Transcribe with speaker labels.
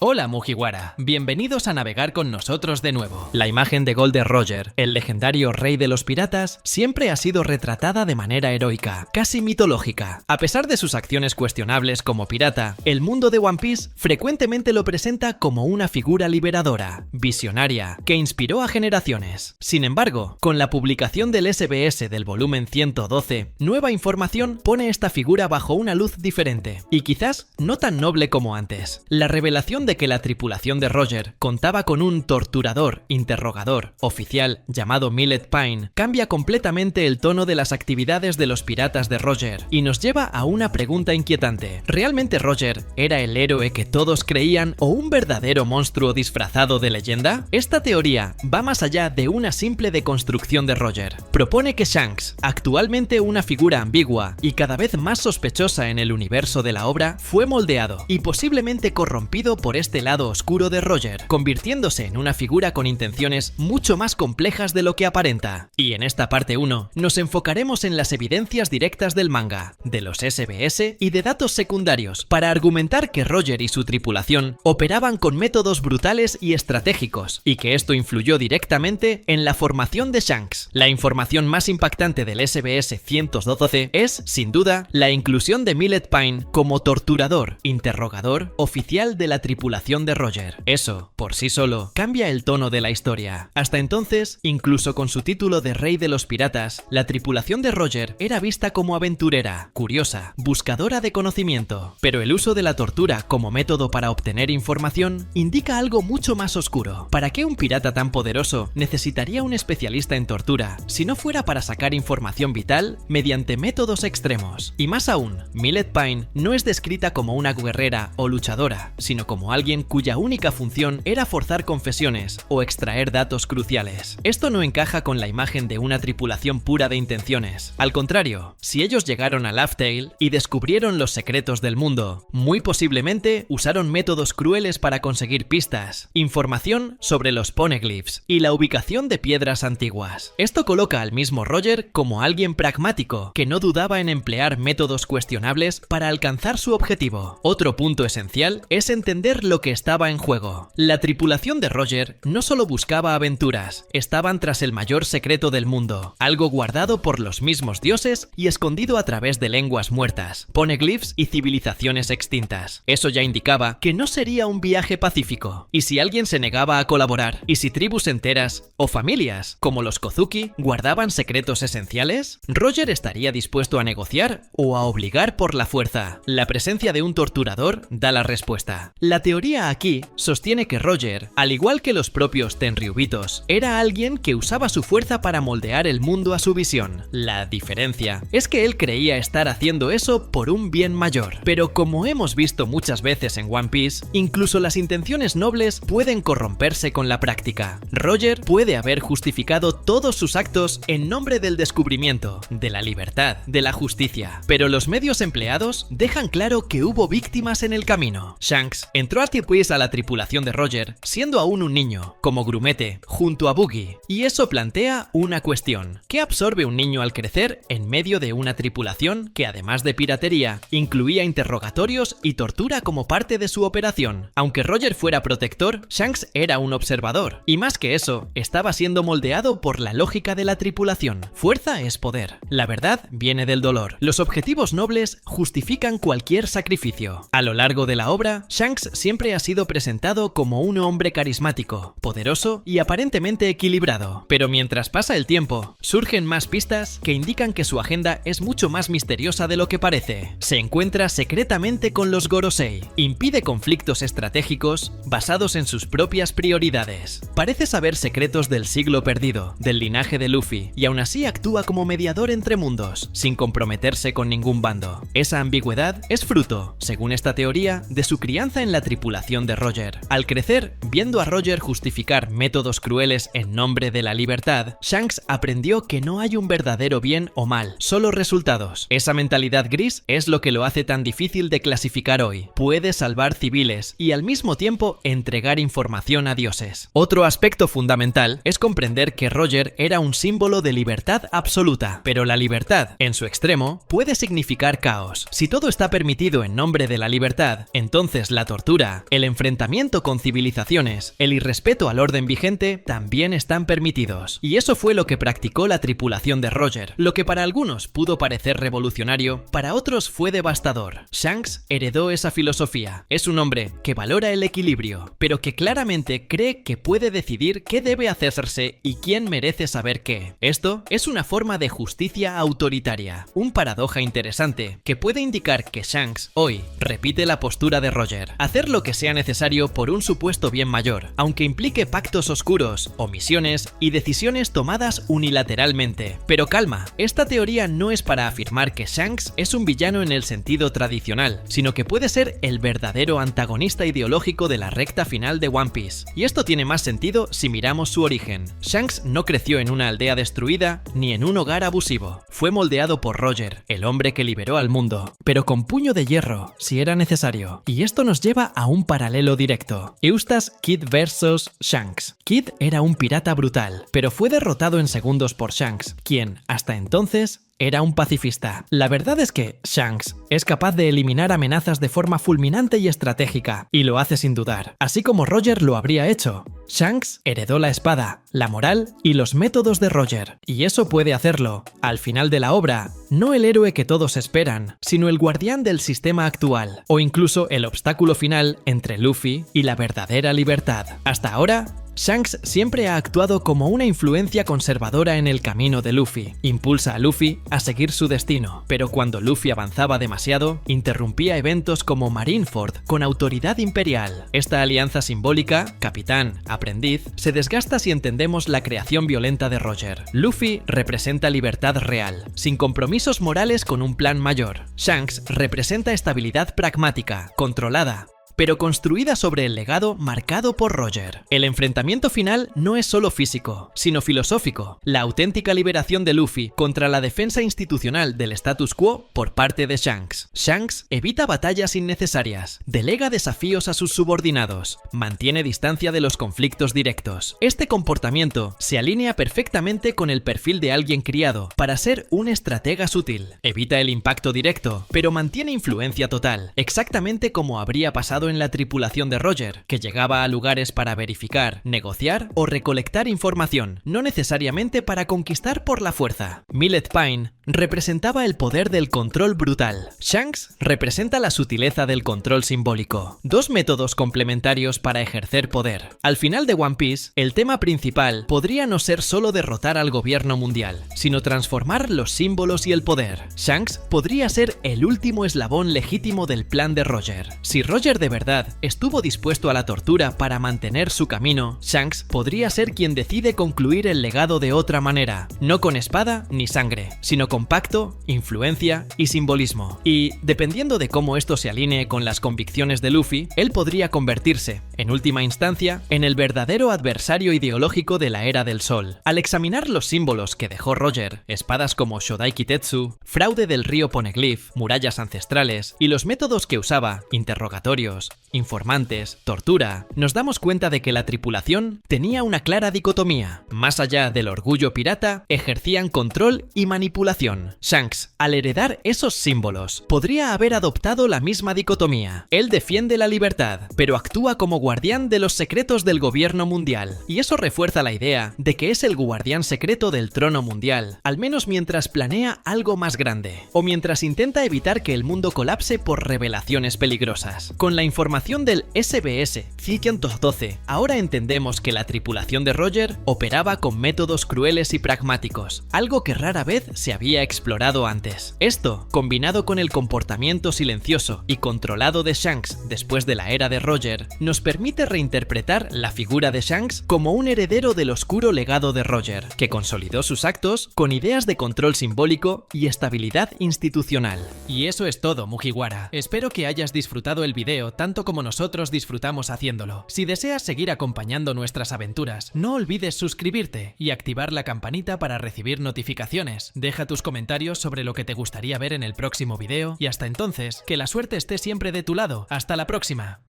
Speaker 1: Hola Mugiwara, bienvenidos a navegar con nosotros de nuevo. La imagen de Goldie Roger, el legendario rey de los piratas, siempre ha sido retratada de manera heroica, casi mitológica. A pesar de sus acciones cuestionables como pirata, el mundo de One Piece frecuentemente lo presenta como una figura liberadora, visionaria, que inspiró a generaciones. Sin embargo, con la publicación del SBS del volumen 112, nueva información pone esta figura bajo una luz diferente, y quizás no tan noble como antes. La revelación de que la tripulación de Roger contaba con un torturador, interrogador, oficial llamado Millet Pine cambia completamente el tono de las actividades de los piratas de Roger y nos lleva a una pregunta inquietante. ¿Realmente Roger era el héroe que todos creían o un verdadero monstruo disfrazado de leyenda? Esta teoría va más allá de una simple deconstrucción de Roger. Propone que Shanks, actualmente una figura ambigua y cada vez más sospechosa en el universo de la obra, fue moldeado y posiblemente corrompido por este lado oscuro de Roger, convirtiéndose en una figura con intenciones mucho más complejas de lo que aparenta. Y en esta parte 1 nos enfocaremos en las evidencias directas del manga, de los SBS y de datos secundarios, para argumentar que Roger y su tripulación operaban con métodos brutales y estratégicos, y que esto influyó directamente en la formación de Shanks. La información más impactante del SBS 112 es, sin duda, la inclusión de Millet Pine como torturador, interrogador, oficial de la tripulación de Roger. Eso, por sí solo, cambia el tono de la historia. Hasta entonces, incluso con su título de rey de los piratas, la tripulación de Roger era vista como aventurera, curiosa, buscadora de conocimiento. Pero el uso de la tortura como método para obtener información indica algo mucho más oscuro. ¿Para qué un pirata tan poderoso necesitaría un especialista en tortura si no fuera para sacar información vital mediante métodos extremos? Y más aún, Millet Pine no es descrita como una guerrera o luchadora, sino como alguien cuya única función era forzar confesiones o extraer datos cruciales. Esto no encaja con la imagen de una tripulación pura de intenciones. Al contrario, si ellos llegaron a Laugh Tale y descubrieron los secretos del mundo, muy posiblemente usaron métodos crueles para conseguir pistas, información sobre los poneglyphs y la ubicación de piedras antiguas. Esto coloca al mismo Roger como alguien pragmático, que no dudaba en emplear métodos cuestionables para alcanzar su objetivo. Otro punto esencial es entender lo que estaba en juego. La tripulación de Roger no solo buscaba aventuras, estaban tras el mayor secreto del mundo, algo guardado por los mismos dioses y escondido a través de lenguas muertas, poneglyphs y civilizaciones extintas. Eso ya indicaba que no sería un viaje pacífico. ¿Y si alguien se negaba a colaborar? ¿Y si tribus enteras o familias, como los Kozuki, guardaban secretos esenciales? ¿Roger estaría dispuesto a negociar o a obligar por la fuerza? La presencia de un torturador da la respuesta. La teoría aquí sostiene que Roger, al igual que los propios Tenryubitos, era alguien que usaba su fuerza para moldear el mundo a su visión. La diferencia es que él creía estar haciendo eso por un bien mayor. Pero como hemos visto muchas veces en One Piece, incluso las intenciones nobles pueden corromperse con la práctica. Roger puede haber justificado todos sus actos en nombre del descubrimiento, de la libertad, de la justicia. Pero los medios empleados dejan claro que hubo víctimas en el camino. Shanks entró a Tipuis a la tripulación de Roger siendo aún un niño, como grumete, junto a Buggy, y eso plantea una cuestión. ¿Qué absorbe un niño al crecer en medio de una tripulación que, además de piratería, incluía interrogatorios y tortura como parte de su operación? Aunque Roger fuera protector, Shanks era un observador, y más que eso, estaba siendo moldeado por la lógica de la tripulación. Fuerza es poder. La verdad viene del dolor. Los objetivos nobles justifican cualquier sacrificio. A lo largo de la obra, Shanks siempre ha sido presentado como un hombre carismático, poderoso y aparentemente equilibrado. Pero mientras pasa el tiempo, surgen más pistas que indican que su agenda es mucho más misteriosa de lo que parece. Se encuentra secretamente con los Gorosei, impide conflictos estratégicos basados en sus propias prioridades. Parece saber secretos del siglo perdido, del linaje de Luffy, y aún así actúa como mediador entre mundos, sin comprometerse con ningún bando. Esa ambigüedad es fruto, según esta teoría, de su crianza en la tripulación de Roger. Al crecer, viendo a Roger justificar métodos crueles en nombre de la libertad, Shanks aprendió que no hay un verdadero bien o mal, solo resultados. Esa mentalidad gris es lo que lo hace tan difícil de clasificar hoy. Puede salvar civiles y al mismo tiempo entregar información a dioses. Otro aspecto fundamental es comprender que Roger era un símbolo de libertad absoluta, pero la libertad, en su extremo, puede significar caos. Si todo está permitido en nombre de la libertad, entonces la tortura seguridad, el enfrentamiento con civilizaciones, el irrespeto al orden vigente también están permitidos. Y eso fue lo que practicó la tripulación de Roger. Lo que para algunos pudo parecer revolucionario, para otros fue devastador. Shanks heredó esa filosofía. Es un hombre que valora el equilibrio, pero que claramente cree que puede decidir qué debe hacerse y quién merece saber qué. Esto es una forma de justicia autoritaria, un paradoja interesante que puede indicar que Shanks hoy repite la postura de Roger, hacer lo que sea necesario por un supuesto bien mayor, aunque implique pactos oscuros, omisiones y decisiones tomadas unilateralmente. Pero calma, esta teoría no es para afirmar que Shanks es un villano en el sentido tradicional, sino que puede ser el verdadero antagonista ideológico de la recta final de One Piece. Y esto tiene más sentido si miramos su origen. Shanks no creció en una aldea destruida ni en un hogar abusivo. Fue moldeado por Roger, el hombre que liberó al mundo, pero con puño de hierro, si era necesario. Y esto nos lleva a un paralelo directo. Eustace Kid vs Shanks. Kid era un pirata brutal, pero fue derrotado en segundos por Shanks, quien, hasta entonces, era un pacifista. La verdad es que Shanks es capaz de eliminar amenazas de forma fulminante y estratégica, y lo hace sin dudar, así como Roger lo habría hecho. Shanks heredó la espada, la moral y los métodos de Roger, y eso puede hacerlo, al final de la obra, no el héroe que todos esperan, sino el guardián del sistema actual, o incluso el obstáculo final entre Luffy y la verdadera libertad. Hasta ahora, Shanks siempre ha actuado como una influencia conservadora en el camino de Luffy. Impulsa a Luffy a seguir su destino, pero cuando Luffy avanzaba demasiado, interrumpía eventos como Marineford con autoridad imperial. Esta alianza simbólica, capitán-aprendiz, se desgasta si entendemos la creación violenta de Roger. Luffy representa libertad real, sin compromisos morales con un plan mayor. Shanks representa estabilidad pragmática, controlada, pero construida sobre el legado marcado por Roger. El enfrentamiento final no es solo físico, sino filosófico, la auténtica liberación de Luffy contra la defensa institucional del status quo por parte de Shanks. Shanks evita batallas innecesarias, delega desafíos a sus subordinados, mantiene distancia de los conflictos directos. Este comportamiento se alinea perfectamente con el perfil de alguien criado para ser un estratega sutil. Evita el impacto directo, pero mantiene influencia total, exactamente como habría pasado en la tripulación de Roger, que llegaba a lugares para verificar, negociar o recolectar información, no necesariamente para conquistar por la fuerza. Millet Pine representaba el poder del control brutal. Shanks representa la sutileza del control simbólico. Dos métodos complementarios para ejercer poder. Al final de One Piece, el tema principal podría no ser solo derrotar al gobierno mundial, sino transformar los símbolos y el poder. Shanks podría ser el último eslabón legítimo del plan de Roger. Si Roger de verdad estuvo dispuesto a la tortura para mantener su camino, Shanks podría ser quien decide concluir el legado de otra manera, no con espada ni sangre, sino con pacto, influencia y simbolismo. Y, dependiendo de cómo esto se alinee con las convicciones de Luffy, él podría convertirse, en última instancia, en el verdadero adversario ideológico de la Era del Sol. Al examinar los símbolos que dejó Roger, espadas como Shodai Kitetsu, fraude del río Poneglyph, murallas ancestrales y los métodos que usaba, interrogatorios, informantes, tortura, nos damos cuenta de que la tripulación tenía una clara dicotomía. Más allá del orgullo pirata, ejercían control y manipulación. Shanks, al heredar esos símbolos, podría haber adoptado la misma dicotomía. Él defiende la libertad, pero actúa como guardián de los secretos del gobierno mundial. Y eso refuerza la idea de que es el guardián secreto del trono mundial, al menos mientras planea algo más grande, o mientras intenta evitar que el mundo colapse por revelaciones peligrosas. Con la información del SBS 512, ahora entendemos que la tripulación de Roger operaba con métodos crueles y pragmáticos, algo que rara vez se había explorado antes. Esto, combinado con el comportamiento silencioso y controlado de Shanks después de la era de Roger, nos permite reinterpretar la figura de Shanks como un heredero del oscuro legado de Roger, que consolidó sus actos con ideas de control simbólico y estabilidad institucional. Y eso es todo, Mugiwara. Espero que hayas disfrutado el video tanto como nosotros disfrutamos haciéndolo. Si deseas seguir acompañando nuestras aventuras, no olvides suscribirte y activar la campanita para recibir notificaciones. Deja tus comentarios sobre lo que te gustaría ver en el próximo video y hasta entonces, que la suerte esté siempre de tu lado. ¡Hasta la próxima!